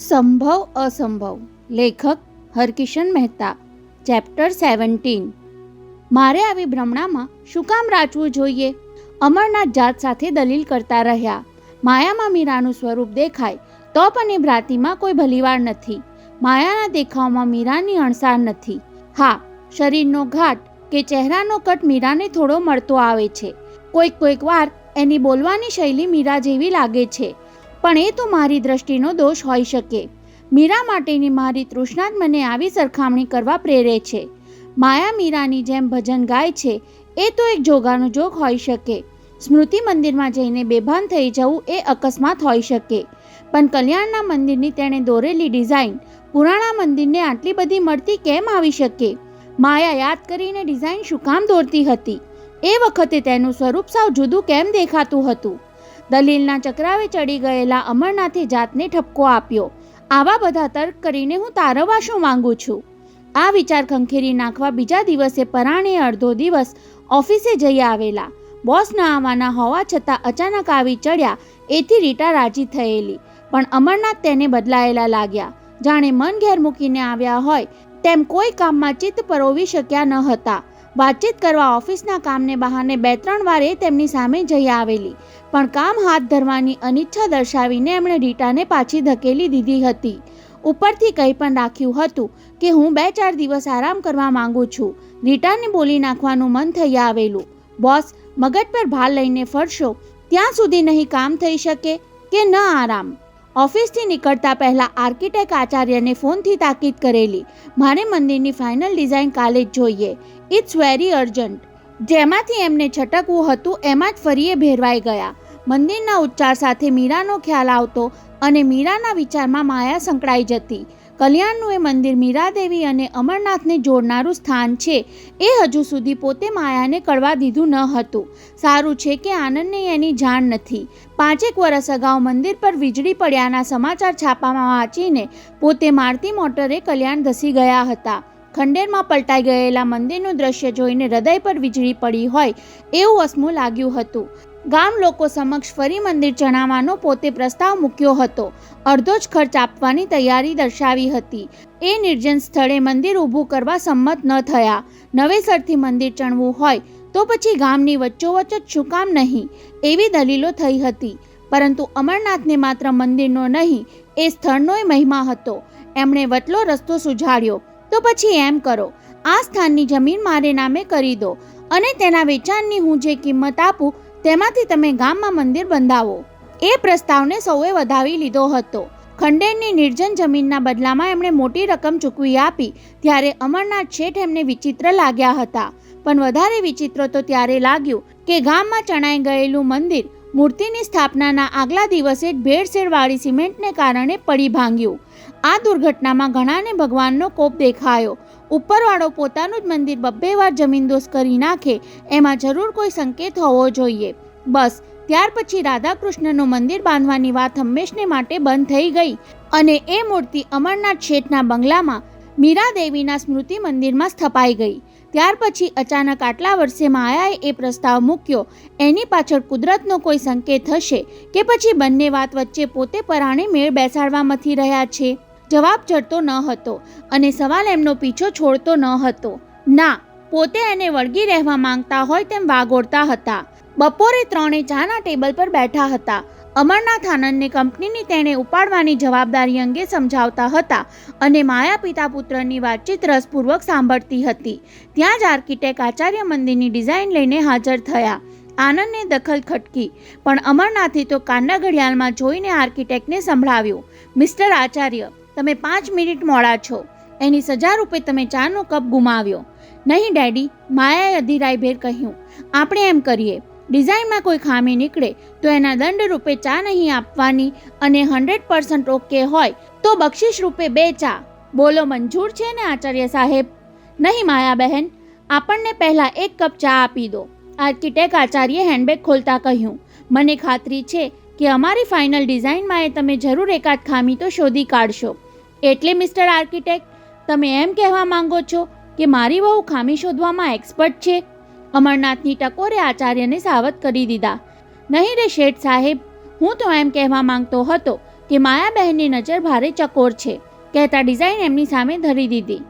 સંભવ અસંભવ. લેખક હરકિશન મહેતા. ચેપ્ટર 17. મારે આવી ભ્રમણામાં શું કામ રાચવું જોઈએ? અમરનાથ જાત સાથે દલીલ કરતા રહ્યા. માયામાં મીરાનું સ્વરૂપ દેખાય તો પણ એ ભ્રાતિમાં કોઈ ભલીવાર નથી. માયાના દેખાવમાં મીરાની અણસાર નથી. હા, શરીરનો ઘાટ કે ચહેરાનો કટ મીરાને થોડો મળતો આવે છે. કોઈક વાર એની બોલવાની શૈલી મીરા જેવી લાગે છે, પણ એ તો મારી દ્રષ્ટિનો દોષ હોઈ શકે. મીરા માટેની મારી તૃષ્ણા જ મને આવી સરખામણી કરવા પ્રેરે છે. માયા મીરાની જેમ ભજન ગાય છે એ તો એક જોગાનો જોગ હોઈ શકે. સ્મૃતિ મંદિરમાં જઈને બેભાન થઈ જવું એ અકસ્માત હોઈ શકે, પણ કલ્યાણના મંદિરની તેણે દોરેલી ડિઝાઇન પુરાણા મંદિરને આટલી બધી મળતી કેમ આવી શકે? માયા યાદ કરીને ડિઝાઇન શું કામ દોરતી હતી? એ વખતે તેનું સ્વરૂપ સાવ જુદું કેમ દેખાતું હતું? દલીલના ચક્રાવે ચડી ગયેલા અમરનાથે જાતને ઠપકો આપ્યો. આવા બધા તર્ક કરીને હું તારવવા શું માંગુ છું? આ વિચાર ખંખેરી નાખવા બીજા દિવસે પરાણે અડધો દિવસ ઓફિસે જઈ આવેલા. બોસ ના આવવાના હોવા છતાં અચાનક આવી ચડ્યા એથી રીટા રાજી થયેલી, પણ અમરનાથ તેને બદલાયેલા લાગ્યા. જાણે મન ઘેર મૂકીને આવ્યા હોય તેમ કોઈ કામમાં ચિત્ત પરોવી શક્યા ન હતા. વાતચીત કરવા ઓફિસના કામને બહાને 2-3 વાર એ તેમની સામે જઈ આવેલી, પણ કામ હાથ ધરવાની અનિચ્છા દર્શાવીને એમણે રીટાને પાછી ધકેલી દીધી હતી. ઉપરથી કંઈ પણ રાખ્યું હતું કે હું 2-4 દિવસ આરામ કરવા માંગુ છું. રીટાને બોલી નાખવાનું મન થઈ આવેલું. બોસ, મગજ પર ભાર લઈને ફરશો ત્યાં સુધી નહીં કામ થઈ શકે કે ન આરામ? ઓફિસથી નીકળતા પહેલા આર્કિટેક્ટ આચાર્યને ફોનથી તાકીદ કરેલી. મારે મંદિરની ફાઇનલ ડિઝાઇન કાલે જ જોઈએ. It's very urgent. જેમાંથી એમને છટકવું હતું એમાં જ ફરી એ ભેરવાઈ ગયા. મંદિરના ઉચ્ચાર સાથે મીરાનો ખ્યાલ આવતો અને મીરાના વિચારમાં માયા સંકળાઈ જતી. કલ્યાણનું એ મંદિર મીરાદેવી અને અમરનાથને જોડનારું સ્થાન છે એ હજુ સુધી પોતે માયાને કળવા દીધું ન હતું. સારું છે કે આનંદને એની જાણ નથી. 5 વર્ષ અગાઉ મંદિર પર વીજળી પડ્યાના સમાચાર છાપામાં વાંચીને પોતે મારતી મોટરે કલ્યાણ ધસી ગયા હતા. ખંડેરમાં પલટાઈ ગયેલા મંદિરનું દ્રશ્ય જોઈને હૃદય પર વીજળી પડી હોય એવું અસમું લાગ્યું હતું. ગામ લોકો સમક્ષ ફરી મંદિર ચણાવવાનો પોતે પ્રસ્તાવ મૂક્યો હતો. અડધો જ ખર્ચ આપવાની તૈયારી દર્શાવી હતી. એ નિર્જન સ્થળે મંદિર ઊભું કરવા સંમત ન થયા. નવેસરથી મંદિર ચણવું હોય તો પછી ગામની વચ્ચોવચ્ચ જ શું કામ નહીં, એવી દલીલો થઈ હતી. પરંતુ અમરનાથને માત્ર મંદિરનો નહીં એ સ્થળનોય મહિમા હતો. એમણે વટલો રસ્તો સુઝાડ્યો. તો પછી એમ કરો, આ સ્થાનની જમીન મારે નામે કરી દો અને તેના વેચાણની હું જે કિંમત આપું તેમાંથી તમે ગામમાં મંદિર બંધાવો. એ પ્રસ્તાવને સૌએ વધાવી લીધો હતો. ખંડેરની નિર્જન જમીનના બદલામાં એમણે મોટી રકમ ચૂકવી આપી ત્યારે અમરનાથ શેઠ એમને વિચિત્ર લાગ્યા હતા. પણ વધારે વિચિત્ર તો ત્યારે લાગ્યું કે ગામમાં ચણાઈ ગયેલું મંદિર મૂર્તિની સ્થાપનાના આગલા દિવસે જ ભેળસેળવાળી સિમેન્ટને કારણે પડી ભાંગ્યું. આ દુર્ઘટનામાં ઘણાને ભગવાનનો કોપ દેખાયો. ઉપરવાળો પોતાનું જ મંદિર 2 વાર જમીનદોસ્ત કરી નાખે એમાં જરૂર કોઈ સંકેત હોવો જોઈએ. બસ ત્યાર પછી રાધાકૃષ્ણનું મંદિર બાંધવાની વાત હંમેશને માટે બંધ થઈ ગઈ અને એ મૂર્તિ અમરનાથ શેઠના બંગલામાં મીરાદેવીના સ્મૃતિ મંદિરમાં સ્થપાઈ ગઈ. ત્યાર પછી અચાનક આટલા વર્ષે માયાએ એ પ્રસ્તાવ મૂક્યો. એની પાછળ કુદરતનો કોઈ સંકેત હશે કે પછી બંને વાત વચ્ચે પોતે પરાણે મેળ બેસાડવા મથી રહ્યા છે? જવાબ ચડતો ન હતો અને સવાલ એમનો પીછો છોડતો ન હતો. ના, પોતે એને વળગી રહેવા માંગતા હોય તેમ વાગોળતા હતા. બપોરે 3 ચાના ટેબલ પર બેઠા હતા. અમરનાથ આનંદને કંપનીની તેણે ઉપાડવાની જવાબદારી અંગે સમજાવતા હતા અને માયા પિતા પુત્રની વાતચીત રસપૂર્વક સાંભળતી હતી. ત્યાં જ આર્કિટેક્ટ આચાર્ય મંદિરની ડિઝાઇન લઈને હાજર થયા. આનંદને દખલ ખટકી, પણ અમરનાથે તો કાંડા ઘડિયાળમાં જોઈને આર્કિટેક્ટને સંભળાવ્યું, મિસ્ટર આચાર્ય, તમે 5 મિનિટ મોડા છો. એની સજા રૂપે તમે ચાનો કપ ગુમાવ્યો. નહીં ડેડી, માયાએ અધીરાઈભેર કહ્યું. આપણે એમ કરીએ, ડિઝાઇનમાં કોઈ ખામી નીકળે તો એના દંડ રૂપે ચા નહીં આપવાની અને 100% ઓકે હોય તો બક્ષિસ રૂપે 2 ચા. બોલો, મંજૂર છે ને આચાર્ય સાહેબ? નહીં માયા બહેન, આપણને પહેલાં 1 કપ ચા આપી દો. આર્કિટેક્ટ આચાર્યે હેન્ડબેગ ખોલતા કહ્યું. મને ખાતરી છે કે અમારી ફાઇનલ ડિઝાઇનમાં એ તમે જરૂર એકાદ ખામી તો શોધી કાઢશો. એટલે મિસ્ટર આર્કિટેક્ટ, તમે એમ કહેવા માંગો છો કે મારી વહુ ખામી શોધવામાં એક્સપર્ટ છે? અમરનાથની ટકોરે આચાર્યને સાવધ કરી દીધા. નહીં રે શેઠ સાહેબ, હું તો એમ કહેવા માંગતો હતો કે માયાબહેનની નજર ભારે ચકોર છે, કહેતા ડિઝાઇન એમની સામે ધરી દીધી.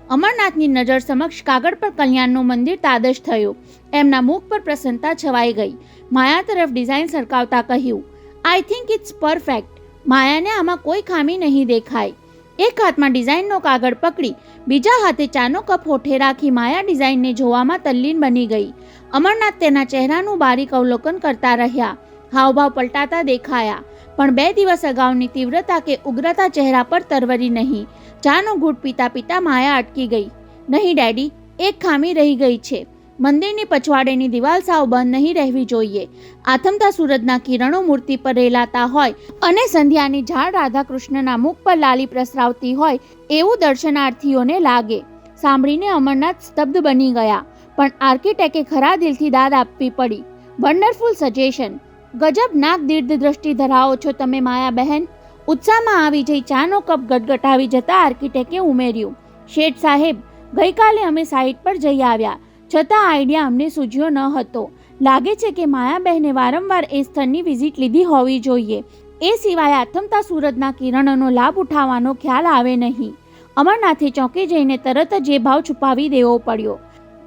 અમરનાથની નજર સમક્ષ કાગળ પર કલ્યાણનું મંદિર તાદશ થયું. એમના મુખ પર પ્રસન્નતા છવાઈ ગઈ. માયા તરફ ડિઝાઇન સરકાવતા કહ્યું, આઈ થિંક ઇટ્સ પરફેક્ટ. માયાને આમાં કોઈ ખામી નહીં દેખાય. એક હાથમાં ડિઝાઇનનો કાગળ પકડી બીજા હાથે ચાનો કપ હોઠે રાખી માયા ડિઝાઇનને જોવામાં તલ્લીન બની ગઈ. અમરનાથ તેના ચહેરાનું બારીક અવલોકન કરતા રહ્યા. હાવભાવ પલટાતા દેખાયા, પણ 2 દિવસ અગાઉની તીવ્રતા કે ઉગ્રતા ચહેરા પર તરવરી નહીં. ચાનો ઘૂંટ પીતા પીતા માયા અટકી ગઈ. નહીં ડેડી, એક ખામી રહી ગઈ છે. મંદિરની પછવાડેની દિવાલ સાવ બંધ નહીં રહેવી જોઈએ. આથમતા સૂરજના કિરણો મૂર્તિ પર રેલાતા હોય અને સંધ્યાની ઝાડ રાધાકૃષ્ણના મુખ પર લાલી પ્રસરાવતી હોય એવું દર્શનાર્થીઓને લાગે. સાંભળીને અમરનાથ સ્તબ્ધ બની ગયા, પણ આર્કિટેક્ટે ખરા દિલથી દાદ આપવી પડી. Wonderful suggestion. ગજબ નાક દીર્ઘ દ્રષ્ટિ ધરાવો છો તમે માયા બહેન. ઉત્સાહમાં આવી જઈ ચાનો કપ ગટગટાવી જતા આર્કિટેક્ટે ઉમેર્યું, શેઠ સાહેબ, ગઈકાલે અમે સાઇટ પર જઈ આવ્યા, છતાં આઈડિયા અમને સૂઝ્યો ન હતો. લાગે છે કે માયાબહેને વારંવાર એ સ્થળની વિઝિટ લીધી હોવી જોઈએ. એ સિવાય આથમતા સૂરજના કિરણોનો લાભ ઉઠાવવાનો ખ્યાલ આવે નહીં. અમરનાથે ચોંકી જઈને તરત જ એ ભાવ છુપાવી દેવો પડ્યો.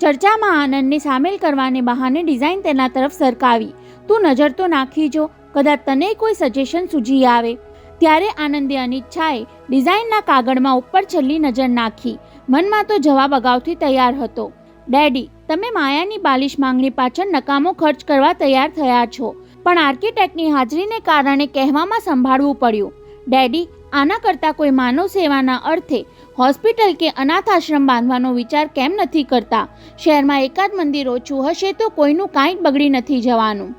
ચર્ચામાં આનંદને સામેલ કરવાને બહાને ડિઝાઇન તેના તરફ સરકાવી. તું નજર તો નાખી જો, કદાચ તને કોઈ સજેશન સૂઝી આવે. ત્યારે આનંદે અનિચ્છાએ ડિઝાઇનના કાગળમાં ઉપર છેલ્લી નજર નાખી. મનમાં તો જવાબ અગાઉથી તૈયાર હતો. ડેડી, તમે માયાની બાલિશ માંગણી પાછળ નકામો ખર્ચ કરવા તૈયાર થયા છો, પણ આર્કિટેક્ટની હાજરીને કારણે કહેવામાં સંભાળવું પડ્યું. ડેડી, આના કરતાં કોઈ માનવ સેવાના અર્થે હોસ્પિટલ કે અનાથ આશ્રમ બાંધવાનો વિચાર કેમ નથી કરતા? શહેરમાં એકાદ મંદિર ઓછું હશે તો કોઈનું કાંઈ બગડી નથી જવાનું.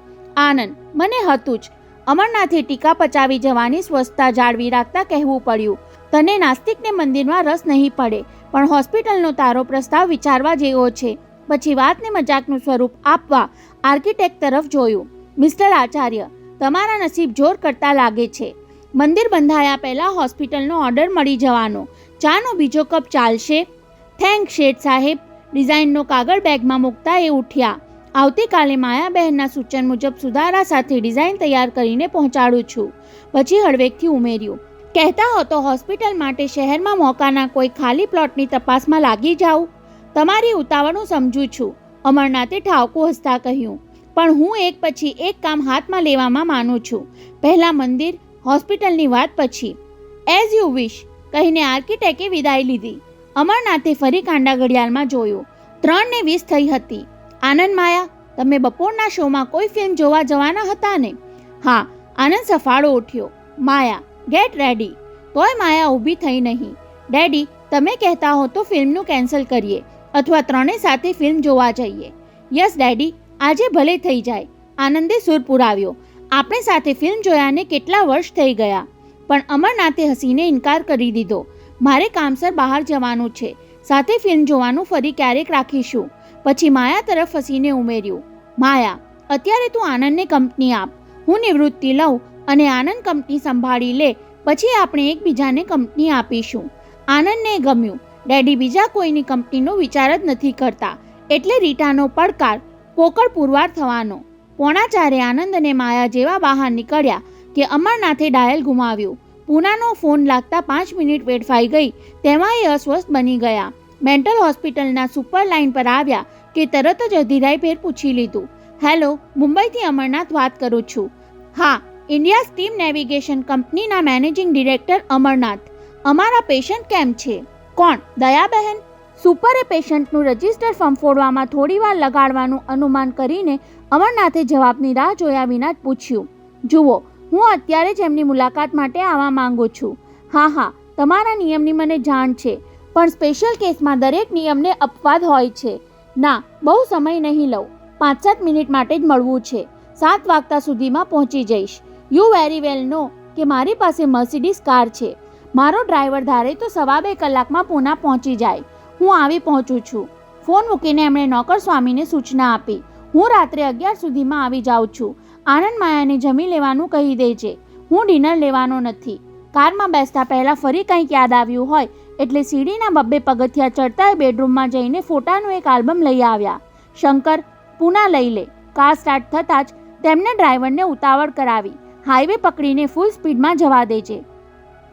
આનંદ, મને હતું જ. અમરનાથે ટીકા પચાવી જવાની સ્વસ્થતા જાળવી રાખતા કહેવું પડ્યું, તને નાસ્તિકને મંદિરમાં રસ નહીં પડે, પણ હોસ્પિટલનો તારો પ્રસ્તાવ વિચારવા જેવો છે. પછી વાતને મજાકનું સ્વરૂપ આપવા આર્કિટેક્ટ તરફ જોયું. મિસ્ટર આચાર્ય, તમારા નસીબ જોર કરતા લાગે છે. મંદિર બંધાયા પહેલાં હોસ્પિટલનો ઓર્ડર મળી જવાનો. ચાનો બીજો કપ ચાલશે? થેન્ક શેઠ સાહેબ. ડિઝાઇનનો કાગળ બેગમાં મૂકતા એ ઉઠ્યા. આવતીકાલે માયાબહેનના સૂચન મુજબ સુધારા સાથે ડિઝાઇન તૈયાર કરીને પહોંચાડું છું. પછી હળવેકથી ઉમેર્યું, કહેતા હો તો હોસ્પિટલ માટે શહેરમાં મોકાના કોઈ ખાલી પ્લોટની તપાસમાં લાગી જાઉં. તમારી ઉતાવળ હું સમજું છું, અમરનાથે ઠાવકું હસતા કહ્યું, પણ હું એક પછી એક કામ હાથમાં લેવામાં માનું છું. પહેલાં મંદિર, હોસ્પિટલની વાત પછી. એઝ યુ વિશ, કહીને આર્કિટેક્ટે વિદાય લીધી. અમરનાથે ફરી કાંડા ઘડિયાળમાં જોયું. 3:20 થઈ હતી. આનંદ, માયા, તમે બપોરના શોમાં કોઈ ફિલ્મ જોવા જવાના હતા ને? હા. આનંદ સફાળો ઉઠ્યો. માયા, ગેટ રેડી. તોય માયા ઊભી થઈ નહીં. ડેડી, તમે કહેતા હો તો ફિલ્મનું કેન્સલ કરીએ, અથવા ત્રણે સાથે ફિલ્મ જોવા જઈએ. યસ ડેડી, આજે ભલે થઈ જાય. આનંદે સૂર પુરાવ્યો. આપણે સાથે ફિલ્મ જોયાને કેટલા વર્ષ થઈ ગયા. પણ અમરનાથે હસીને ઇનકાર કરી દીધો. મારે કામસર બહાર જવાનું છે. સાથે ફિલ્મ જોવાનું ફરી ક્યારેક રાખીશું. પછી માયા તરફ હસીને ઉમેર્યું, માયા, અત્યારે તું આનંદને કંપની આપ, હું નિવૃત્તિ લઉં અને આનંદ કંપની સંભાળી લે. પછી આપણે એકબીજાને કંપની આપીશું. આનંદને ગમ્યું. ડેડી બીજા કોઈની કંપનીનો વિચાર જ નથી કરતા, એટલે રીટાનો પડકાર પોકળ પુરવાર થવાનો. 3:45 આનંદ અને માયા જેવા બહાર નીકળ્યા કે અમરનાથે ડાયલ ગુમાવ્યું. પૂનાનો ફોન લાગતા 5 મિનિટ વેડફાઈ ગઈ. તેમાં એ અસ્વસ્થ બની ગયા. મેન્ટલ હોસ્પિટલના સુપર લાઇન પર આવ્યા કે તરત જ અધીરાઈભેર પૂછી લીધું, હેલો, મુંબઈથી અમરનાથ વાત કરું છું. હા, ઇન્ડિયા સ્ટીમ નેવિગેશન કંપનીના મેનેજિંગ ડિરેક્ટર અમરનાથ. અમારા પેશન્ટ કેમ છે? કોણ? દયાબહેન. સુપરે પેશન્ટનું રજિસ્ટર ફંફોડવામાં થોડીવાર લગાડવાનું અનુમાન કરીને અમરનાથે જવાબની રાહ જોયા વિના જ પૂછ્યું, જુઓ, હું અત્યારે જ એમની મુલાકાત માટે આવવા માંગુ છું. હા, તમારા નિયમની મને જાણ છે, પણ સ્પેશિયલ કેસમાં દરેક નિયમને અપવાદ હોય છે. ના, બહુ સમય નહીં લઉં. 5-7 મિનિટ માટે જ મળવું છે. 7 વાગતા સુધીમાં પહોંચી જઈશ. યુ વેરી વેલ નો કે મારી પાસે મર્સિડીઝ કાર છે. મારો ડ્રાઈવર ધારે તો 2.25 કલાકમાં પૂના પહોંચી જાય. હું આવી પહોંચું છું. ફોન મૂકીને એમણે નોકર સ્વામીને સૂચના આપી, હું રાત્રે 11 સુધીમાં આવી જાઉં છું. આનંદ માયાને જમી લેવાનું કહી દેજે. હું ડિનર લેવાનો નથી. કારમાં બેસતા પહેલાં ફરી કંઈક યાદ આવ્યું હોય એટલે સીડીના 2 પગથિયા ચડતા બેડરૂમમાં જઈને ફોટાનું એક આલ્બમ લઈ આવ્યા. શંકર, પૂના લઈ લે. કાર સ્ટાર્ટ થતાં જ તેમને ડ્રાઈવરને ઉતાવળ કરાવી. હાઈવે પકડીને ફૂલ સ્પીડમાં જવા દેજે.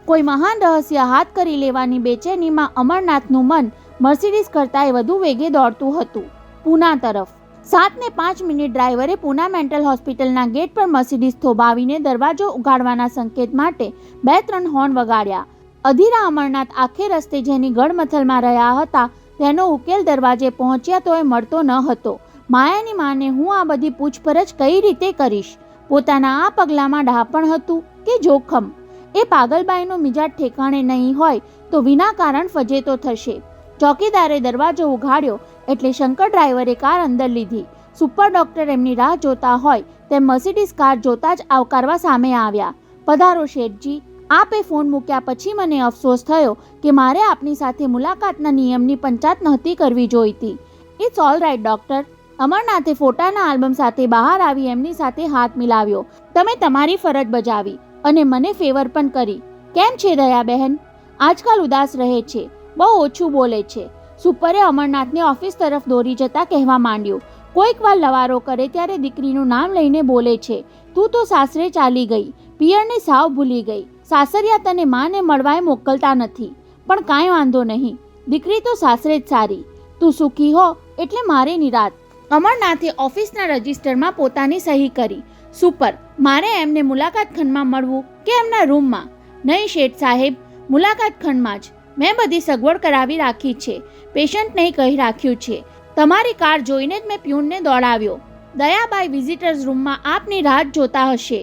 કોઈ મહાન રહસ્ય હાથ કરી લેવાની બેચેનીમાં અમરનાથનું મન મર્સિડીઝ કરતાંય વધુ વેગે દોડતું હતું પૂના તરફ. 7:05 ડ્રાઈવરે પૂના મેન્ટલ હોસ્પિટલના ગેટ પર મર્સિડીઝ થોભાવીને દરવાજો ઉગાડવાના સંકેત માટે 2-3 હોર્ન વગાડ્યા. અધીરા અમરનાથ આખે રસ્તે જેની ગળમથલમાં રહ્યા હતા તેનો ઉકેલ દરવાજે પહોંચ્યા તોય મળતો ન હતો. માયાની માને હું આ બધી પૂછપરછ કઈ રીતે કરીશ? પોતાના આ પગલામાં ડહાપણ હતું કે જોખમ? એ પાગલબાઈનો મિજાજ ઠેકાણે નહીં હોય તો વિના કારણ ફજેતો થશે. ચોકીદારે દરવાજો ઉઘાડ્યો એટલે શંકર ડ્રાઈવરે કાર અંદર લીધી. સુપર ડોક્ટર એમની રાહ જોતા હોય તેમ મર્સિડીઝ કાર જોતા જ આવકારવા સામે આવ્યા. પધારો શેઠજી. આપે ફોન મૂક્યા પછી મને અફસોસ થયો કે મારે આપની સાથે મુલાકાતના નિયમની પંચાત નહોતી કરવી જોઈતી. It's all right doctor. અમરનાથે ફોટાના આલ્બમ સાથે બહાર આવી એમની સાથે હાથ મિલાવ્યો. તમે તમારી ફરજ બજાવી અને મને ફેવર પણ કરી. કેમ છે દયાબહેન? આજકાલ ઉદાસ રહે છે, બહુ ઓછું બોલે છે. સુપરે અમરનાથને ઓફિસ તરફ દોરી જતા કહેવા માંડ્યું. કોઈક વાર લવારો કરે ત્યારે દીકરીનું નામ લઈને બોલે છે. તું તો સાસરે ચાલી ગઈ, પિયરને સાવ ભૂલી ગઈ. સાસરિયા તને માને મળવાય મોકલતા નથી, પણ કાંઈ વાંધો નહીં, દીકરી તો સાસરે જ સારી. તું સુખી હો એટલે મારે નિરાત. અમરનાથે ઓફિસના રજિસ્ટરમાં પોતાની સહી કરી. સુપર. મારે એમને મુલાકાત ખંડમાં મળવું કે એમના રૂમમાં? નહીં શેઠ સાહેબ, મુલાકાત ખંડમાં જ. મેં બધી સગવડ કરાવી રાખી છે. પેશન્ટને કહી રાખ્યું છે. તમારી કાર જોઈને જ મેં પ્યુનને દોડાવ્યો. દયાબાઈ વિઝિટર્સ રૂમમાં આપની રાહ જોતા હશે.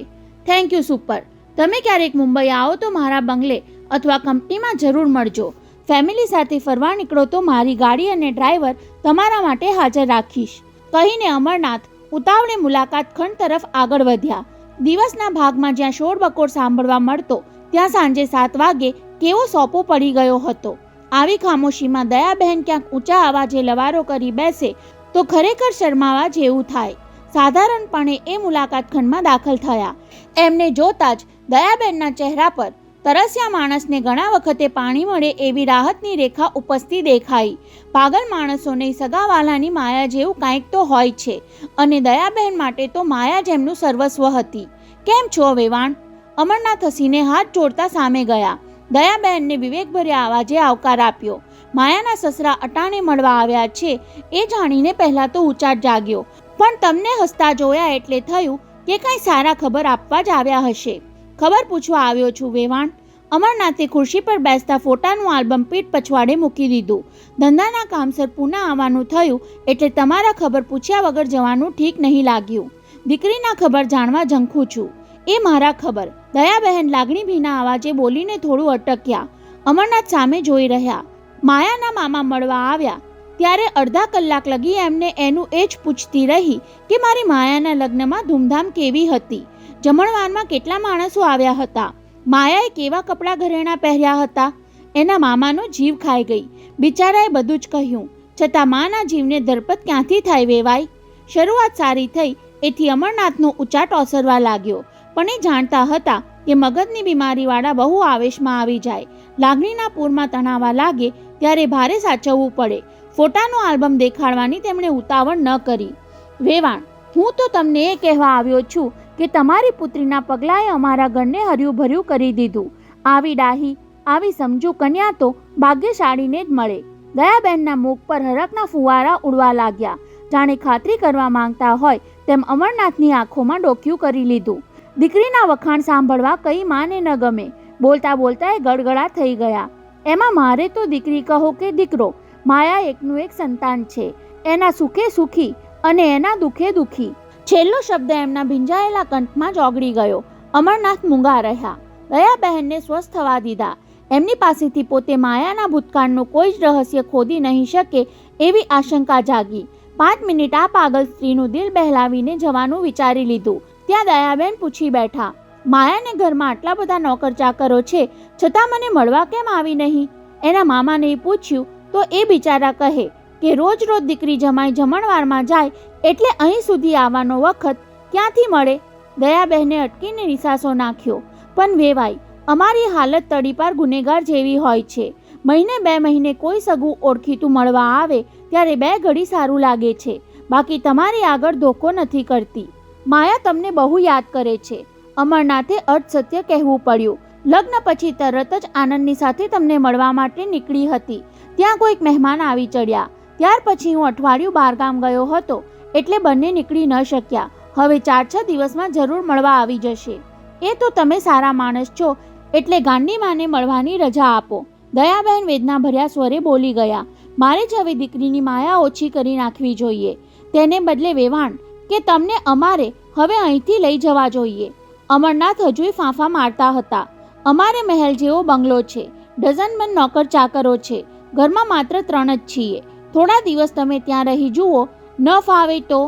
Thank you super. તમે ક્યારેક મુંબઈ આવો તો મારા બંગલે અથવા કંપનીમાં જરૂર મળજો. ફેમિલી સાથે ફરવા નીકળો તો મારી ગાડી અને ડ્રાઈવર તમારા માટે હાજર રાખીશ. કહીને અમરનાથ ઉતાવળે મુલાકાત ખંડ તરફ આગળ વધ્યા. દિવસના ભાગમાં જ્યાં શોરબકોર સાંભળવા મળતો ત્યાં સાંજે 7 વાગે કેવો સોપો પડી ગયો હતો. આવી ખામોશીમાં દયાબહેન ક્યાંક ઊંચા અવાજે લવારો કરી બેસે તો ખરેખર શરમાવા જેવું થાય. સાધારણપણે એ મુલાકાત ખંડમાં દાખલ થયા. એમને જોતા જ દયાબહેનના ચહેરા પર તરસ્યા માણસને ઘણા વખતે પાણી મળે એવી રાહતની રેખા ઉપસતી દેખાઈ. પાગલ માણસોને સગાવાલાની માયા જેવું કાંઈક તો હોય છે અને દયાબહેન માટે તો માયા જ એમનું સર્વસ્વ હતી. કેમ છો વેવાણ? અમરનાથ હસીને હાથ જોડતા સામે ગયા. દયાબહેનને વિવેકભર્યા અવાજે આવકાર આપ્યો. માયાના સસરા અટાણે મળવા આવ્યા છે એ જાણીને પહેલાં તો ઉચાટ જાગ્યો, પણ તમને હસતા જોયા એટલે થયું કે કાંઈ સારા ખબર આપવા જ આવ્યા હશે. ખબર પૂછવા આવ્યો છું વેવાણ. અમરનાથે ખુરશી પર બેસતા ફોટાનું આલ્બમ પીઠ પછવાડે મૂકી દીધું. ધંધાના કામસર પૂના આવવાનું થયું એટલે તમારા ખબર પૂછ્યા વગર જવાનું ઠીક નહીં લાગ્યું. દીકરીના ખબર જાણવા ઝંખું છું. એ મારા ખબર. દયાબહેન લાગણીભીના અવાજે બોલીને થોડું અટક્યા. અમરનાથ સામે જોઈ રહ્યા. માયાના મામા મળવા આવ્યા ત્યારે અડધા કલાક લગી એમને એનું એ જ પૂછતી રહી કે મારી માયાના લગ્નમાં ધૂમધામ કેવી હતી, જમણવારમાં કેટલા માણસો આવ્યા હતા, માયાએ કેવા કપડાં ઘરેણાં પહેર્યા હતા. એના મામાનો જીવ ખાઈ ગઈ. બિચારાએ બધું જ કહ્યું, છતાં માના જીવને ધરપત ક્યાંથી થાય વેવાય? શરૂઆત સારી થઈ એથી અમરનાથનો ઉચાટ ઓસરવા લાગ્યો, પણ એ જાણતા હતા કે મગજની બીમારીવાળા બહુ આવેશમાં આવી જાય, લાગણીના પૂરમાં તણાવા લાગે ત્યારે ભારે સાચવવું પડે. ફોટાનો આલ્બમ દેખાડવાની તેમણે ઉતાવળ ન કરી. વેવાણ, હું તો તમને એ કહેવા આવ્યો છું કે તમારી પુત્રીના પગલાંએ અમારા ઘરને હર્યું ભર્યું કરી દીધું. આવી ડાહી, આવી સમજુ કન્યા તો ભાગ્યશાળીને જ મળે. દયાબહેનના મુખ પર હરકના ફુવારા ઉડવા લાગ્યા. જાણે ખાતરી કરવા માંગતા હોય તેમ અમરનાથની આંખોમાં ડોક્યું કરી લીધું. દીકરીના વખાણ સાંભળવા કઈ માને ન ગમે. બોલતા બોલતા એ ગળગળા થઈ ગયા. એમાં મારે તો દીકરી કહો કે દીકરો, માયા એકનું એક સંતાન છે. એના સુખે સુખી અને એના દુઃખે દુઃખી. છેલ્લો શબ્દ એમના ભીંજાયેલા કંઠમાં જ ઓગળી ગયો. અમરનાથ મૂંગા રહ્યા. દયાબહેનને સ્વસ્થ થવા દીધા. એમની પાસેથી પોતે માયાના ભૂતકાળનું કોઈ જ રહસ્ય ખોદી નહીં શકે એવી આશંકા જાગી. 5 મિનિટ આ પાગલ સ્ત્રીનું દિલ બહેલાવીને જવાનું વિચારી લીધું. ત્યાં દયાબેન પૂછી બેઠા, માયાને ઘરમાં આટલા બધા નોકર ચાકરો છે છતાં મને મળવા કેમ આવી નહીં? એના મામાને પૂછ્યું તો એ બિચારા કહે કે રોજ રોજ દીકરી જમાઈ જમણવારમાં જાય એટલે અહીં સુધી આવવાનો વખત ક્યાંથી મળે? દયાબહેને અટકીને નિસાસો નાખ્યો. પણ વેવાઈ, અમારી હાલત તડીપાર ગુનેગાર જેવી હોય છે. મહિને 2 મહિને કોઈ સગું ઓળખીતું મળવા આવે ત્યારે 2 ઘડી સારું લાગે છે, બાકી તમારી આગળ ધોકો નથી કરતી. માયા તમને બહુ યાદ કરે છે. અમરનાથે અર્ધસત્ય કહેવું પડ્યું. લગ્ન પછી તરત જ આનંદની સાથે તમને મળવા માટે નીકળી હતી. ત્યાં કોઈક મહેમાન આવી ચડ્યા. ત્યાર પછી હું અઠવાડિયું બહારગામ ગયો હતો, એટલે બંને નીકળી ન શક્યા. હવે 4-6 દિવસમાં જરૂર મળવા આવી જશે. એ તો તમે સારા માણસ છો, એટલે ગાંડી માને મળવાની રજા આપો. દયાબહેન વેદના ભર્યા સ્વરે બોલી ગયા. મારે જ હવે દીકરીની માયા ઓછી કરી નાખવી જોઈએ. તેને બદલે વેવાણ કે તમને અમારે હવે અહીંથી લઈ જવા જોઈએ. અમરનાથ હજુય ફાંફા મારતા હતા. અમારે મહેલ જેવો બંગલો છે, ડઝનબંધ નોકર ચાકરો છે, ઘરમાં માત્ર 3 જ છીએ. થોડા દિવસ તમે ત્યાં રહી જુઓ, ન ફાવે તો.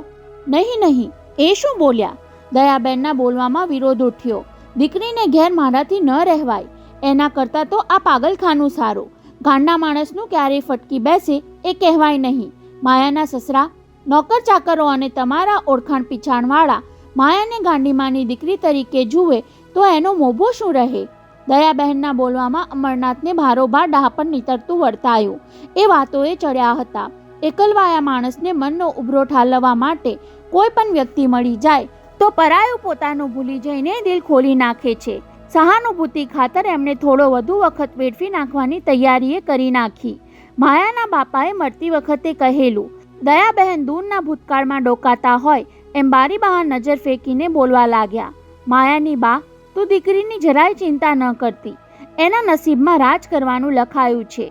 નહીં, એ શું બોલ્યા? દયાબેનના બોલવામાં વિરોધ ઉઠ્યો. દીકરીને ઘેર મારાથી ન રહેવાય, એના કરતાં તો આ પાગલખાનું સારું. ગાંડા માણસનું ક્યારેય ફટકી બેસે એ કહેવાય નહીં. માયાના સસરા, નોકર ચાકરો અને તમારા ઓળખાણ પીછાણવાળા માયાને ગાંડીમાની દીકરી તરીકે જુએ તો એનો મોભો શું રહે? દયાબહેનના બોલવામાં અમરનાથને ભારોભાર ડહાપણ નીતરતું વર્તાયું. એ વાતોએ ચડ્યા હતા. એકલવાયા માણસને મનનો ઉભરો ઠાલવવા માટે કોઈ પણ વ્યક્તિ મળી જાય તો પરાયું પોતાનું ભૂલી જઈને દિલ ખોલી નાખે છે. સહાનુભૂતિ ખાતર એમણે થોડો વધુ વખત વેડફી નાખવાની તૈયારીએ કરી નાખી. માયાના બાપાએ મળતી વખતે કહેલું. દયાબહેન દૂરના ભૂતકાળમાં ડોકાતા હોય એમ બારી બહાર નજર ફેંકીને બોલવા લાગ્યા. માયાની બા, તું દીકરીની જરાય ચિંતા ન કરતી. એના નસીબમાં રાજ કરવાનું લખાયું છે.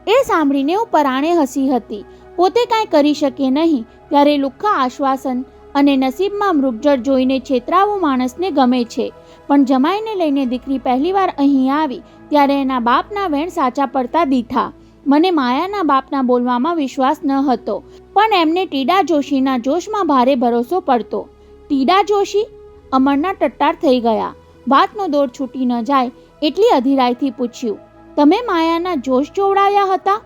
એ સાંભળીને હું પરાણે હસી હતી. પોતે કાંઈ કરી શકે નહીં ત્યારે લુખ્ખા આશ્વાસન અને નસીબમાં મૃગજળ જોઈને છેતરાવું માણસને ગમે છે. પણ જમાઈને લઈને દીકરી પહેલીવાર અહીં આવી ત્યારે એના બાપના વેણ સાચા પડતા દીઠા. મને માયાના બાપના બોલવામાં વિશ્વાસ ન હતો, પણ એમને ટીડા જોશીના જોશમાં ભારે ભરોસો પડતો. ટીડા જોશી? અમરના ટટ્ટાર થઈ ગયા. વાતનો દોર છૂટી ન જાય એટલી અધીરાઈથી પૂછ્યું. તમે માયાના જોશ જોવડાવ્યા હતા?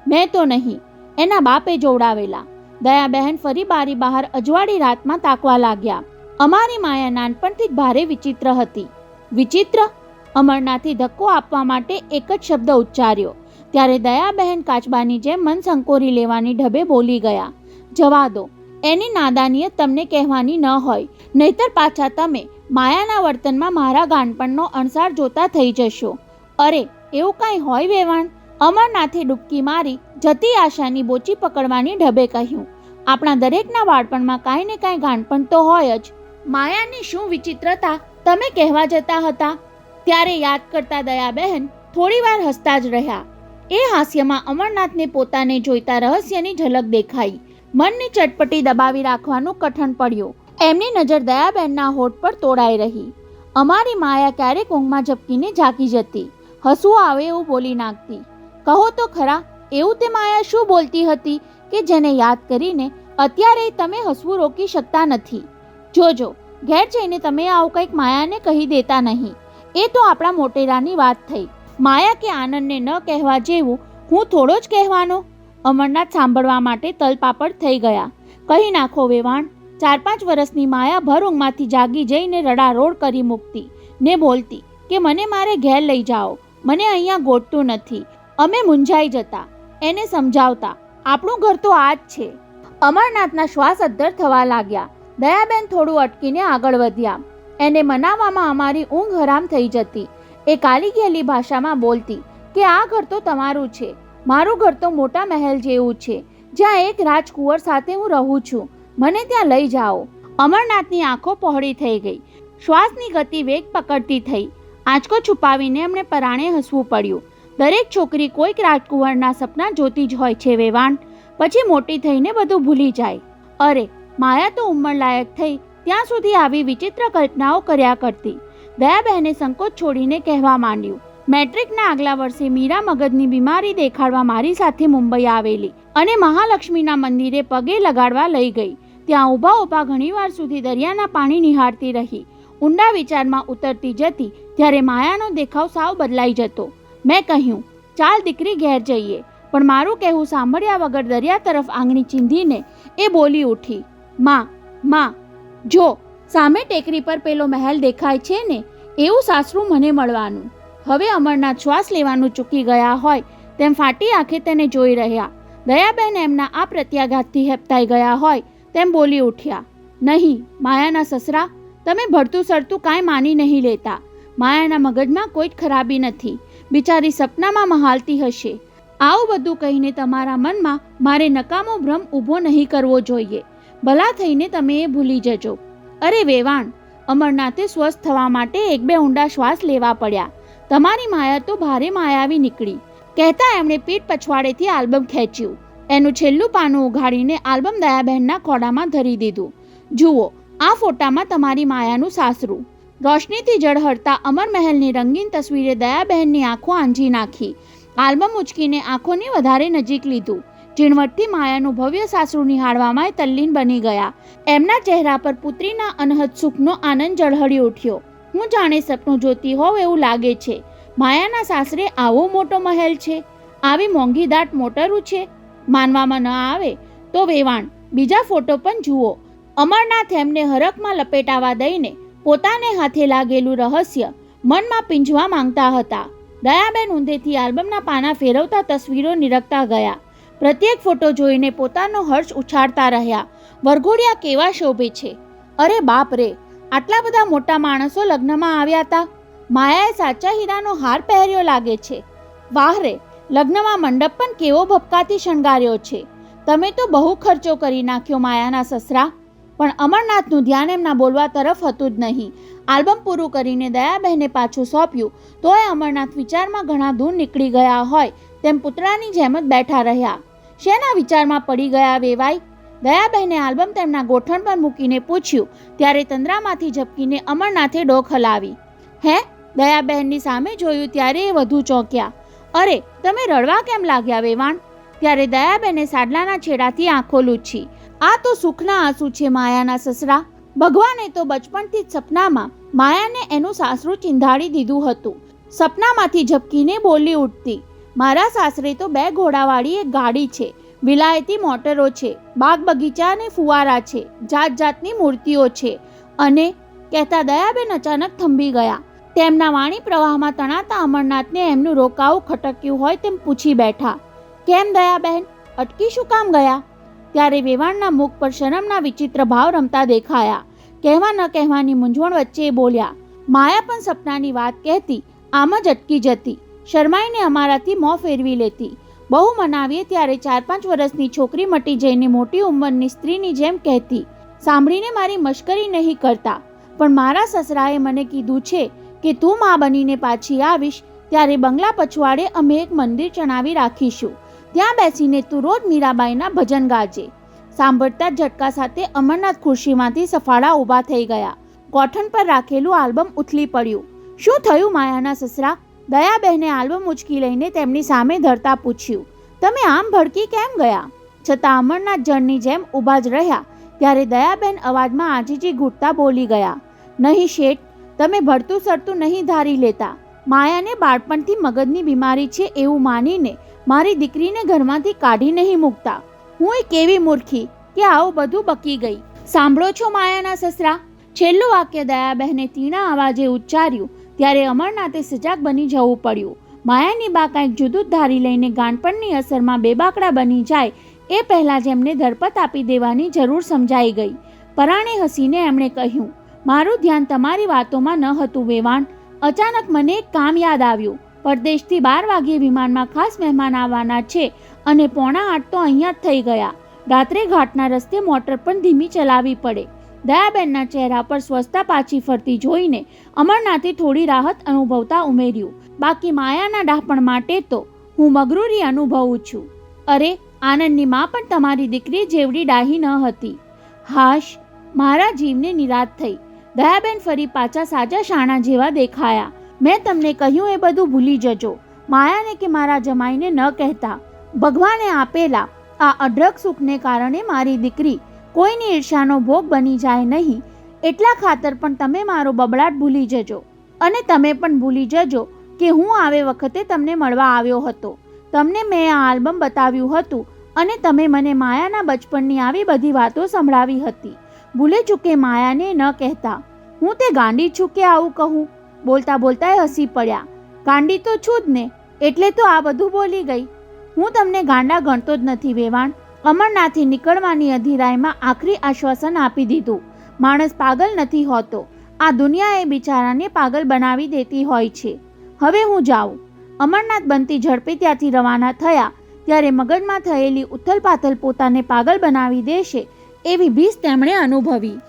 મેં તો નહીં, એના બાપે જોવડાવેલા. દયાબહેન ફરી બારી બહાર અજવાળી રાતમાં તાકવા લાગ્યા. અમારી માયા નાનપણથી જ ભારે વિચિત્ર હતી. વિચિત્ર? અમરનાથે ધક્કો આપવા માટે એક જ શબ્દ ઉચ્ચાર્યો. ત્યારે દયાબહેન કાચબાની જેમ મન સંકોરી લેવાની ઢબે બોલી ગયા. જવા દો, એની નાદાનીયત તમને કહેવાની ન હોય, નહીતર પાછા તમે માયાના વર્તનમાં મારા ગાનપણનો અણસાર જોતા થઈ જશો. અરે, એવું કાંઈ હોય વેવાણ? અમરનાથે ડૂબકી મારી જતી આશાની બોચી પકડવાની ઢબે કહ્યું. આપણા દરેકના બાળપણમાં કાંઈ ને કાંઈ ગાનપણ તો હોય જ. માયાની શું વિચિત્રતા તમે કહેવા જતા હતા? ત્યારે યાદ કરતા દયાબહેન થોડીવાર હસતા જ રહ્યા. એ હાસ્યમાં અમરનાથને પોતાને જોઈતા રહસ્યની ઝલક દેખાઈ. મનની ચટપટી દબાવી રાખવાનું કઠણ પડ્યું. એમની નજર દયાબહેનના હોઠ પર તોડાઈ રહી. અમારી માયા ક્યારેક ઊંઘમાં ઝપકીને જાગી જતી, હસવું આવે એવું બોલી નાખતી. કહો તો ખરા, એવું તે માયા શું બોલતી હતી કે જેને યાદ કરીને અત્યારે તમે હસવું રોકી શકતા નથી? જોજો, ઘેર જઈને તમે આવું કંઈક માયાને કહી દેતા નહીં. એ તો આપણા મોટેરાની વાત થઈ. માયા કે આનંદને ન કહેવા જેવું હું થોડો જ કહેવાનો? અમરનાથ સાંભળવા માટે તલપાપડ થઈ ગયા. કહી નાખો વેવાણ. 4-5 વર્ષની માયા ભર ઊંઘમાંથી જાગી જઈને રડારોડ કરી મૂકતી ને બોલતી કે મને મારે ઘેર લઈ જાઓ, મને અહીંયા ગોઠતું નથી. અમે મૂંઝાઈ જતા, એને સમજાવતા, આપણું ઘર તો આ જ છે. અમરનાથના શ્વાસ અદ્ધર થવા લાગ્યા. દયાબેન થોડું અટકીને આગળ વધ્યા. એને મનાવવામાં અમારી ઊંઘ હરામ થઈ જતી. એ કાલી ગયેલી ભાષામાં બોલતી કે આ ઘર તો તમારું છે, મારું ઘર તો મોટા મહેલ જેવું છે, જ્યાં એક રાજકુંવર સાથે હું રહું છું, મને ત્યાં લઈ જાઓ. અમરનાથની આંખો પહોળી થઈ ગઈ. શ્વાસની ગતિ વેગ પકડતી થઈ. આંચકો છુપાવીને એમણે પરાણે હસવું પડ્યું. દરેક છોકરી કોઈક રાજકુંવરના સપના જોતી જ હોય છે વેવાણ. પછી મોટી થઈને બધું ભૂલી જાય. અરે, માયા તો ઉંમરલાયક થઈ ત્યાં સુધી આવી વિચિત્ર કલ્પનાઓ કર્યા કરતી. દયાબહેને સંકોચ છોડીને કહેવા માંડ્યું. મેટ્રિકના આગલા વર્ષે મીરા મગજની બીમારી દેખાડવા મારી સાથે મુંબઈ આવેલી અને મહાલક્ષ્મીના મંદિરે પગે લગાડવા લઈ ગઈ. ત્યાં ઊભા ઊભા ઘણીવાર સુધી દરિયાના પાણી નિહાળતી રહી. ઊંડા વિચારમાં ઉતરતી જતી ત્યારે માયાનો દેખાવ સાવ બદલાઈ જતો. મેં કહ્યું, ચાલ દીકરી ઘેર જઈએ. પણ મારું કહેવું સાંભળ્યા વગર દરિયા તરફ આંગળી ચીંધીને એ બોલી ઉઠી, માં, જો સામે ટેકરી પર પેલો મહેલ દેખાય છે ને, એવું સાસરું મને મળવાનું. હવે અમરનાથ શ્વાસ લેવાનું ચૂકી ગયા હોય તેમ ફાટી આંખે તેને જોઈ રહ્યા. દયાબેન એમના આ પ્રત્યાઘાતથી હેપતાઈ ગયા હોય તેમ બોલી ઉઠ્યા. નહીં, માયાના સસરા, તમે ભળતું સરતું કાંઈ માની નહીં લેતા. માયાના મગજમાં કોઈ જ ખરાબી નથી. બિચારી સપનામાં મહાલતી હશે. આવું બધું કહીને તમારા મનમાં મારે નકામો ભ્રમ ઊભો નહીં કરવો જોઈએ. ભલા થઈને તમે એ ભૂલી જજો. અરે વેવાણ, અમરનાથે સ્વસ્થ થવા માટે 1-2 ઊંડા શ્વાસ લેવા પડ્યા. તમારી માયા તો ભારે માયાવી નીકળી. કહેતા એમણે પીઠ પછવાડેથી આલ્બમ ખેંચ્યું. એનું છેલ્લું પાનું ઉઘાડીને આલ્બમ દયાબહેનના ખોડામાં ધરી દીધું. જુઓ, આ ફોટામાં તમારી માયાનું સાસરું. રોશનીથી ઝળહળતા અમરમહેલની રંગીન તસવીરે દયાબહેનની આંખો આંજી નાખી. આલ્બમ ઉચકીને આંખોની વધારે નજીક લીધું. ઝીણવટથી માયાનું ભવ્ય સાસરું નિહાળવામાં તલ્લીન બની ગયા. એમના ચહેરા પર પુત્રીના અનહદ સુખનો આનંદ ઝળહળી ઉઠ્યો. હું જાણે સપનું જોતી હોવ એવું લાગે છે. માયાના સાસરે આવો મોટો મહેલ છે, આવી મોંઘીદાટ મોટરું છે. માનવામાં ન આવે તો વેવાણ, બીજા ફોટો પણ જુઓ. અમરનાથ એમને હરખમાં લપેટાવા દઈને પોતાને હાથે લાગેલું રહસ્ય મનમાં પીંજવા માંગતા હતા. દયાબેન ઊંધેથી આલ્બમના પાના ફેરવતા તસવીરો નિરખતા ગયા. પ્રત્યેક ફોટો જોઈને પોતાનો હર્ષ ઉછાળતા રહ્યા. વરઘોડિયા કેવા શોભે છે! અરે બાપ રે, આટલા બધા મોટા માણસો લગ્નમાં આવ્યા હતા. માયાએ સાચા હીરાનો હાર પહેર્યો લાગે છે. વાહ રે, લગ્નમાં મંડપ પણ કેવો ભપકાથી શણગાર્યો છે. તમે તો બહુ ખર્ચો કરી નાખ્યો માયાના સસરા. પણ અમરનાથનું ધ્યાન એમના બોલવા તરફ હતું જ નહીં. આલ્બમ પૂરું કરીને દયાબહેને પાછું સોંપ્યું. તોય અમરનાથ વિચારમાં ઘણા દૂર નીકળી ગયા હોય તેમ પુતળાની જેમ જ બેઠા રહ્યા. શેના વિચારમાં પડી ગયા વેવાઈ? દયાબહેને આલ્બમ તેમના ગોઠણ પર મૂકીને પૂછ્યું. ત્યારે તંદ્રામાંથી ઝપકીને અમરનાથે ડોક હલાવી. હે? દયાબહેનની સામે જોયું ત્યારે એ વધુ ચોંક્યા. અરે, તમે રડવા કેમ લાગ્યા વેવાણ? ત્યારે દયાબહેને સાડલાના છેડાથી આંખો લૂછી. આ તો સુખના આંસુ છે માયાના સસરા. ભગવાને તો બચપણથી જ સપનામાં માયાને એનું સાસરું ચીંધાડી દીધું હતું. સપનામાંથી ઝપકીને બોલી ઉઠતી. મારા સાસરે તો 2 ઘોડાવાળી એક ગાડી છે, વિલાયતી મોટરો છે, બાગ બગીચા અને ફુવારા છે, જાત જાતની મૂર્તિઓ છે. અને કહેતા દયાબેન અચાનક થંભી ગયા. તેમના વાણી પ્રવાહમાં તણાતા અમરનાથને એમનું રોકાવું ખટક્યું હોય તેમ પૂછી બેઠા. કેમ દયાબહેન, અટકી શું કામ ગયા? ત્યારે વેવાણના મુખ પર શરમના વિચિત્ર ભાવ રમતા દેખાયા. કહેવા ન કહેવાની મૂંઝવણ વચ્ચે બોલ્યા. માયા પણ સપનાની વાત કહેતી આમ જ અટકી જતી. શરમાઈને અમારાથી મોં ફેરવી લેતી. બહુ મનાવીએ ત્યારે 4-5 વર્ષની છોકરી મટી જઈને મોટી ઉંમરની સ્ત્રીની જેમ કહેતી. સાંભળીને મારી મશ્કરી નહીં કરતા, પણ મારા સસરાએ મને કીધું છે કે તું મા બનીને પાછી આવીશ ત્યારે બંગલા પછવાડે અમે એક મંદિર ચણાવી રાખીશું. ત્યાં બેસીને તું રોજ મીરાબાઈના ભજન ગાજે. સાંભળતા ઝટકા સાથે અમરનાથ ખુરશીમાંથી સફાળા ઊભા થઈ ગયા. ગોઠણ પર રાખેલું આલ્બમ ઉથલી પડ્યું. શું થયું માયાના સસરા? દયાબહેને આલ્બમ ઉચકી લઈને તેમની સામે ધરતા પૂછ્યું. તમે આમ ભડકી કેમ ગયા? છતાં અમરનાથ જળની જેમ ઊભા જ રહ્યા. ત્યારે દયાબહેન અવાજમાં આજીજી ઘૂંટતા બોલી ગયા. નહીં શેઠ, તમે ભળતું સરતું નહીં ધારી લેતા. માયાને બાળપણથી મગજની બીમારી છે એવું માનીને મારી દીકરીને ઘરમાંથી કાઢી નહીં મૂકતા. હું એ કેવી મૂર્ખી કે આવું બધું બકી ગઈ. સાંભળો છો માયાના સસરા? છેલ્લું વાક્ય દયાબહેને તીણા અવાજે ઉચ્ચાર્યું. ત્યારે અમરનાથે સજાગ બની જવું પડ્યું. માયાની બા કંઈક જુદું જ ધારી લઈને ગાંડપણની અસરમાં બેબાકડા બની જાય એ પહેલાં જ એમને ધરપત આપી દેવાની જરૂર સમજાઈ ગઈ. પરાણે હસીને એમણે કહ્યું, મારું ધ્યાન તમારી વાતોમાં ન હતું વેવાણ. અચાનક મને એક કામ યાદ આવ્યું. પરદેશથી 12 વાગ્યે વિમાનમાં ખાસ મહેમાન આવવાના છે અને 7:45 તો અહીંયા જ થઈ ગયા. રાત્રે ઘાટના રસ્તે મોટર પણ ધીમી ચલાવવી પડે. દયાબેનના ચહેરા પર સ્વસ્થતા પાછી ફરતી જોઈને અમરનાથે થોડી રાહત અનુભવતા ઉમેર્યું. બાકી માયાના ડાપણ માટે તો હું મગરૂરી અનુભવું છું. અરે, આનંદની માં પણ તમારી દીકરી જેવડી ડાહી ન હતી. હાશ, મારા જીવને નિરાશ થઈ. દયાબેન ફરી પાછા સાજા શાણા જેવા દેખાયા. મેં તમને કહ્યું એ બધું ભૂલી જજો. માયાને કે મારા જમાઈને ન કહેતા. ભગવાને આપેલા આ અઢળક સુખને કારણે મારી દીકરી કોઈની ઈર્ષાનો ભોગ બની જાય નહીં, એટલા ખાતર પણ તમે મારો બબડાટ ભૂલી જજો. અને તમે પણ ભૂલી જજો કે હું આવે વખતે તમને મળવા આવ્યો હતો. તમને મેં આ આલ્બમ બતાવ્યું હતું અને તમે મને માયાના બચપણની આવી બધી વાતો સંભળાવી હતી. ભૂલે ચૂકે માયાને ન કહેતા. હું તે ગાંડી છું કે આવું કહું? બોલતા બોલતા એ હસી પડ્યા. ગાંડી તો છું જ ને, એટલે તો આ બધું બોલી ગઈ. હું તમને ગાંડા ગણતો જ નથી વેવાણ. અમરનાથે નીકળવાની અધીરાઈમાં આખરી આશ્વાસન આપી દીધું. માણસ પાગલ નથી હોતો. આ દુનિયા એ બિચારાને પાગલ બનાવી દેતી હોય છે. હવે હું જાઉં. અમરનાથ બનતી ઝડપે ત્યાંથી રવાના થયા ત્યારે મગજમાં થયેલી ઉથલપાથલ પોતાને પાગલ બનાવી દેશે એવી બીક તેમણે અનુભવી.